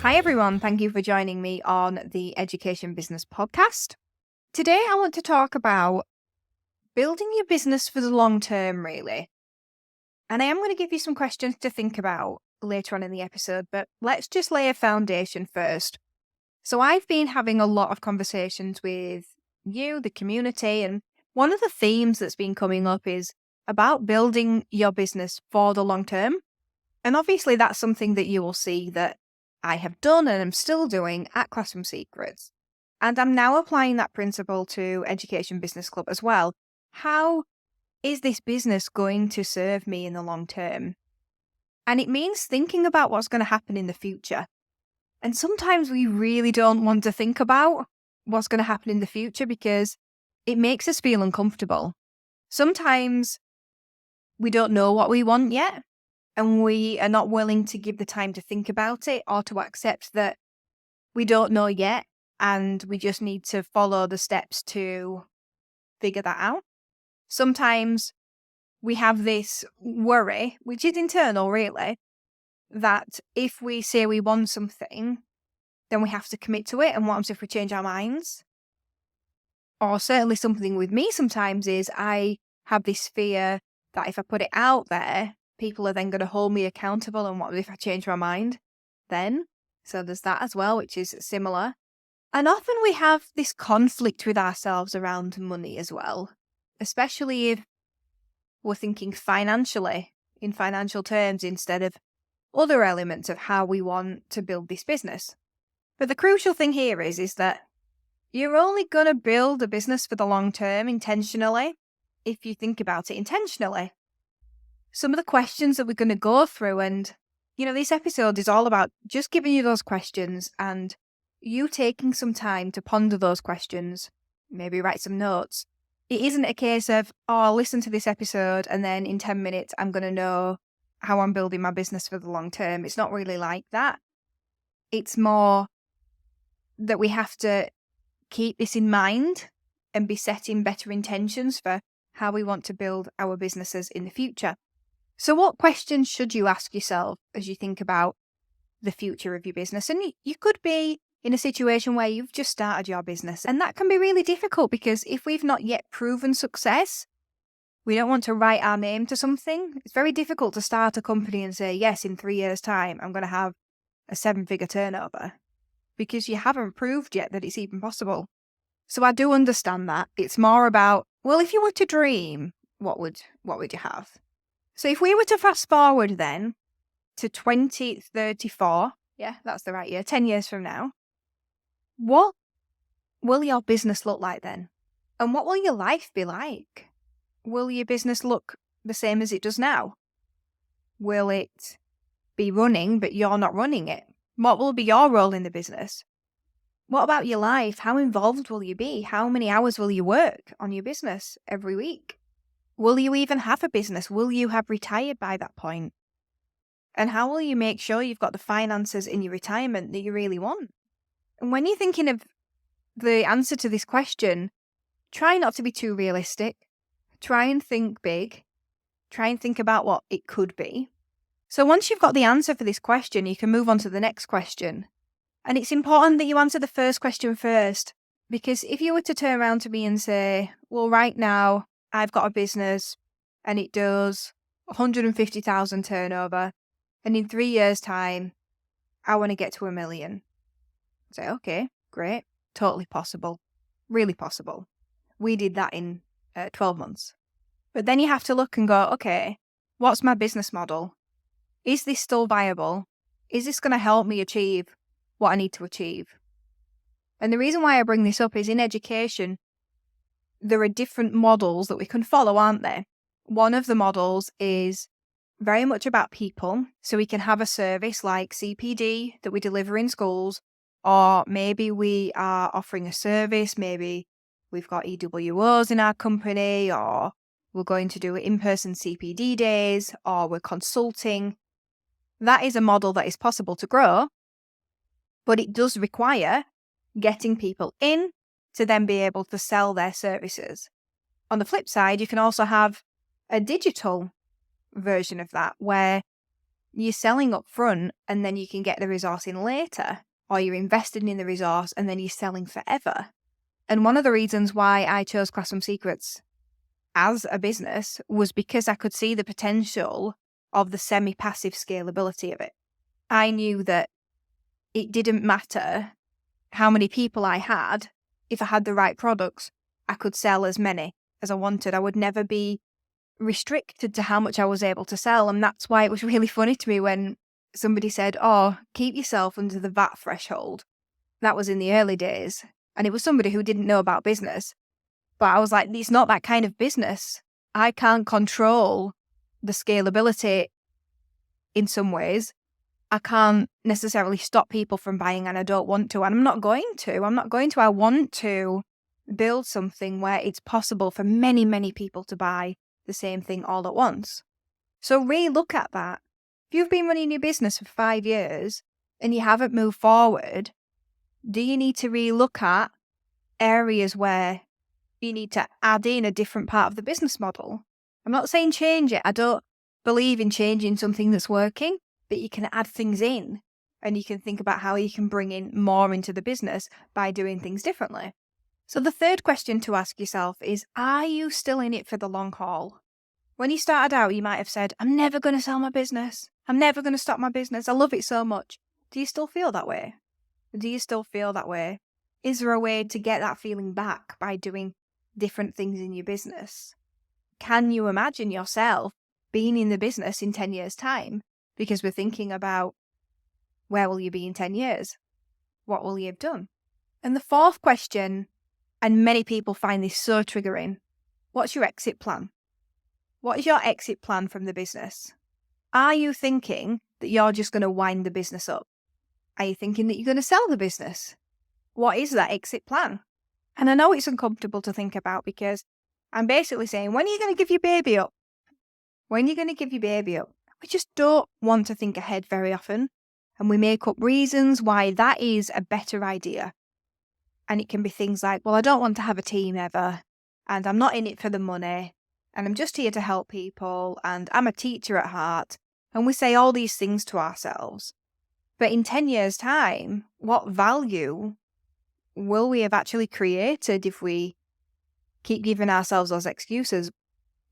Hi everyone, thank you for joining me on the Education Business Podcast. Today I want to talk about building your business for the long term, really. And I am going to give you some questions to think about later on in the episode, but let's just lay a foundation first. So I've been having a lot of conversations with you, the community, and one of the themes that's been coming up is about building your business for the long term. And obviously that's something that you will see that I have done and am still doing at Classroom Secrets. And I'm now applying that principle to Education Business Club as well. How is this business going to serve me in the long term? And it means thinking about what's going to happen in the future. And sometimes we really don't want to think about what's going to happen in the future because it makes us feel uncomfortable. Sometimes we don't know what we want yet, and we are not willing to give the time to think about it or to accept that we don't know yet and we just need to follow the steps to figure that out. Sometimes we have this worry, which is internal really, that if we say we want something, then we have to commit to it. And what happens if we change our minds? Or certainly something with me sometimes is I have this fear that if I put it out there, people are then going to hold me accountable. And what if I change my mind then? So there's that as well, which is similar. And often we have this conflict with ourselves around money as well, especially if we're thinking financially, in financial terms, instead of other elements of how we want to build this business. But the crucial thing here is that you're only going to build a business for the long term intentionally if you think about it intentionally. Some of the questions that we're going to go through, and this episode is all about just giving you those questions and you taking some time to ponder those questions, maybe write some notes. It isn't a case of, I'll listen to this episode and then in 10 minutes I'm going to know how I'm building my business for the long term. It's not really like that. It's more that we have to keep this in mind and be setting better intentions for how we want to build our businesses in the future. So what questions should you ask yourself as you think about the future of your business? And you could be in a situation where you've just started your business, and that can be really difficult because if we've not yet proven success, we don't want to write our name to something. It's very difficult to start a company and say, yes, in 3 years' time, I'm going to have a 7-figure turnover, because you haven't proved yet that it's even possible. So I do understand that. It's more about, well, if you were to dream, what would you have? So if we were to fast forward then to 2034, yeah, that's the right year, 10 years from now, what will your business look like then? And what will your life be like? Will your business look the same as it does now? Will it be running, but you're not running it? What will be your role in the business? What about your life? How involved will you be? How many hours will you work on your business every week? Will you even have a business? Will you have retired by that point? And how will you make sure you've got the finances in your retirement that you really want? And when you're thinking of the answer to this question, try not to be too realistic. Try and think big. Try and think about what it could be. So once you've got the answer for this question, you can move on to the next question. And it's important that you answer the first question first, because if you were to turn around to me and say, well, right now I've got a business and it does 150,000 turnover, and in 3 years' time, I want to get to 1 million. I say, okay, great, totally possible, really possible. We did that in 12 months. But then you have to look and go, okay, what's my business model? Is this still viable? Is this going to help me achieve what I need to achieve? And the reason why I bring this up is in education, there are different models that we can follow, aren't there? One of the models is very much about people. So we can have a service like CPD that we deliver in schools, or maybe we are offering a service, maybe we've got EWOs in our company, or we're going to do in-person CPD days, or we're consulting. That is a model that is possible to grow, but it does require getting people in to then be able to sell their services. On the flip side, you can also have a digital version of that where You're selling up front and then you can get the resource in later, or you're invested in the resource and then you're selling forever. And one of the reasons why I chose Classroom Secrets as a business was because I could see the potential of the semi-passive scalability of it. I knew that it didn't matter how many people I had. If I had the right products, I could sell as many as I wanted. I would never be restricted to how much I was able to sell. And that's why it was really funny to me when somebody said, oh, keep yourself under the VAT threshold. That was in the early days. And it was somebody who didn't know about business. But I was like, it's not that kind of business. I can't control the scalability in some ways. I can't necessarily stop people from buying, and I don't want to. And I'm not going to. I want to build something where it's possible for many, many people to buy the same thing all at once. So re-look at that. If you've been running your business for 5 years and you haven't moved forward, do you need to re-look at areas where you need to add in a different part of the business model? I'm not saying change it. I don't believe in changing something that's working, but you can add things in and you can think about how you can bring in more into the business by doing things differently. So the third question to ask yourself is, are you still in it for the long haul? When you started out, you might have said, I'm never going to sell my business. I'm never going to stop my business. I love it so much. Do you still feel that way? Is there a way to get that feeling back by doing different things in your business? Can you imagine yourself being in the business in 10 years' time? Because we're thinking about, where will you be in 10 years? What will you have done? And the fourth question, and many people find this so triggering, what's your exit plan? What is your exit plan from the business? Are you thinking that you're just going to wind the business up? Are you thinking that you're going to sell the business? What is that exit plan? And I know it's uncomfortable to think about because I'm basically saying, when are you going to give your baby up? When are you going to give your baby up? We just don't want to think ahead very often. And we make up reasons why that is a better idea. And it can be things like, well, I don't want to have a team ever. And I'm not in it for the money. And I'm just here to help people. And I'm a teacher at heart. And we say all these things to ourselves. But in 10 years' time, what value will we have actually created if we keep giving ourselves those excuses?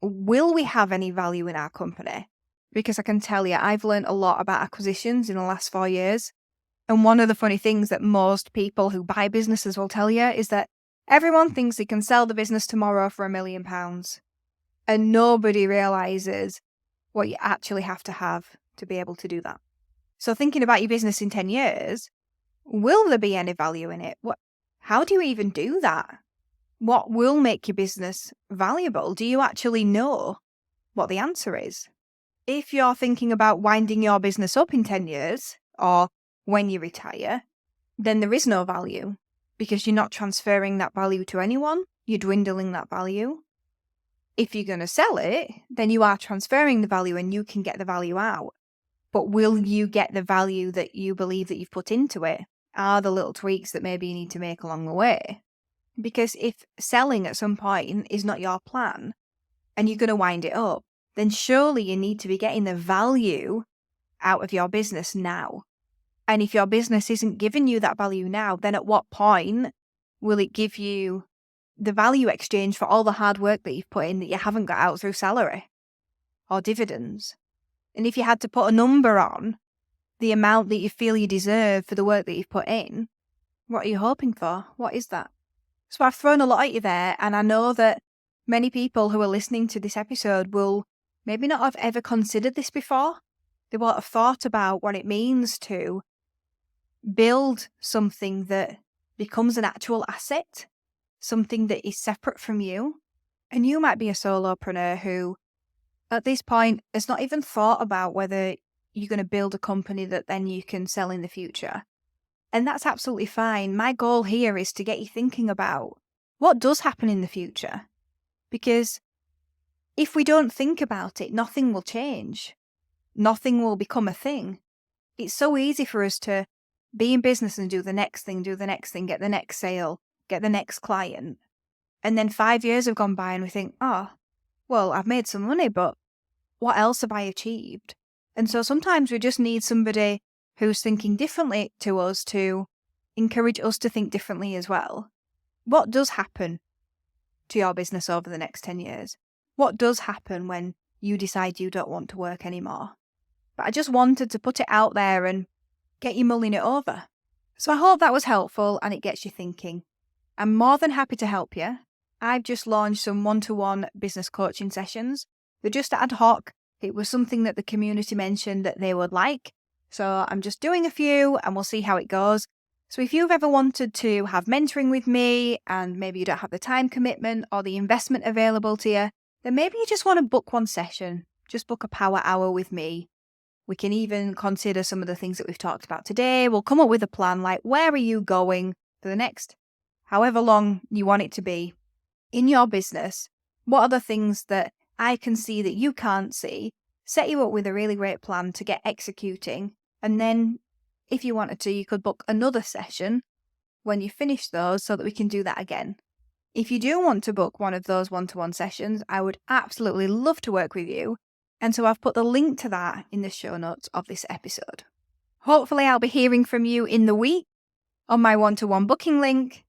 Will we have any value in our company? Because I can tell you, I've learned a lot about acquisitions in the last 4 years. And one of the funny things that most people who buy businesses will tell you is that everyone thinks they can sell the business tomorrow for £1 million. And nobody realizes what you actually have to be able to do that. So thinking about your business in 10 years, will there be any value in it? How do you even do that? What will make your business valuable? Do you actually know what the answer is? If you're thinking about winding your business up in 10 years, or when you retire, then there is no value because you're not transferring that value to anyone. You're dwindling that value. If you're going to sell it, then you are transferring the value and you can get the value out. But will you get the value that you believe that you've put into it? Are the little tweaks that maybe you need to make along the way? Because if selling at some point is not your plan and you're going to wind it up, then surely you need to be getting the value out of your business now. And if your business isn't giving you that value now, then at what point will it give you the value exchange for all the hard work that you've put in that you haven't got out through salary or dividends? And if you had to put a number on the amount that you feel you deserve for the work that you've put in, what are you hoping for? What is that? So I've thrown a lot at you there, and I know that many people who are listening to this episode will maybe not have ever considered this before. They won't have thought about what it means to build something that becomes an actual asset, something that is separate from you. And you might be a solopreneur who, at this point, has not even thought about whether you're going to build a company that then you can sell in the future. And that's absolutely fine. My goal here is to get you thinking about what does happen in the future. Because if we don't think about it, nothing will change. Nothing will become a thing. It's so easy for us to be in business and do the next thing, get the next sale, get the next client. And then 5 years have gone by and we think, oh, well, I've made some money, but what else have I achieved? And so sometimes we just need somebody who's thinking differently to us to encourage us to think differently as well. What does happen to your business over the next 10 years? What does happen when you decide you don't want to work anymore? But I just wanted to put it out there and get you mulling it over. So I hope that was helpful and it gets you thinking. I'm more than happy to help you. I've just launched some one-to-one business coaching sessions. They're just ad hoc. It was something that the community mentioned that they would like. So I'm just doing a few and we'll see how it goes. So if you've ever wanted to have mentoring with me and maybe you don't have the time commitment or the investment available to you, then maybe you just want to book one session. Just book a power hour with me. We can even consider some of the things that we've talked about today. We'll come up with a plan like where are you going for the next however long you want it to be in your business. What are the things that I can see that you can't see? Set you up with a really great plan to get executing. And then if you wanted to, you could book another session when you finish those so that we can do that again. If you do want to book one of those one-to-one sessions, I would absolutely love to work with you. And so I've put the link to that in the show notes of this episode. Hopefully I'll be hearing from you in the week on my one-to-one booking link.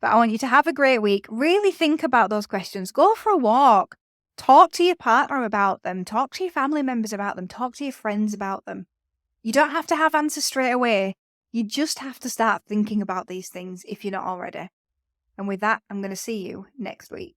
But I want you to have a great week. Really think about those questions. Go for a walk. Talk to your partner about them. Talk to your family members about them. Talk to your friends about them. You don't have to have answers straight away. You just have to start thinking about these things if you're not already. And with that, I'm going to see you next week.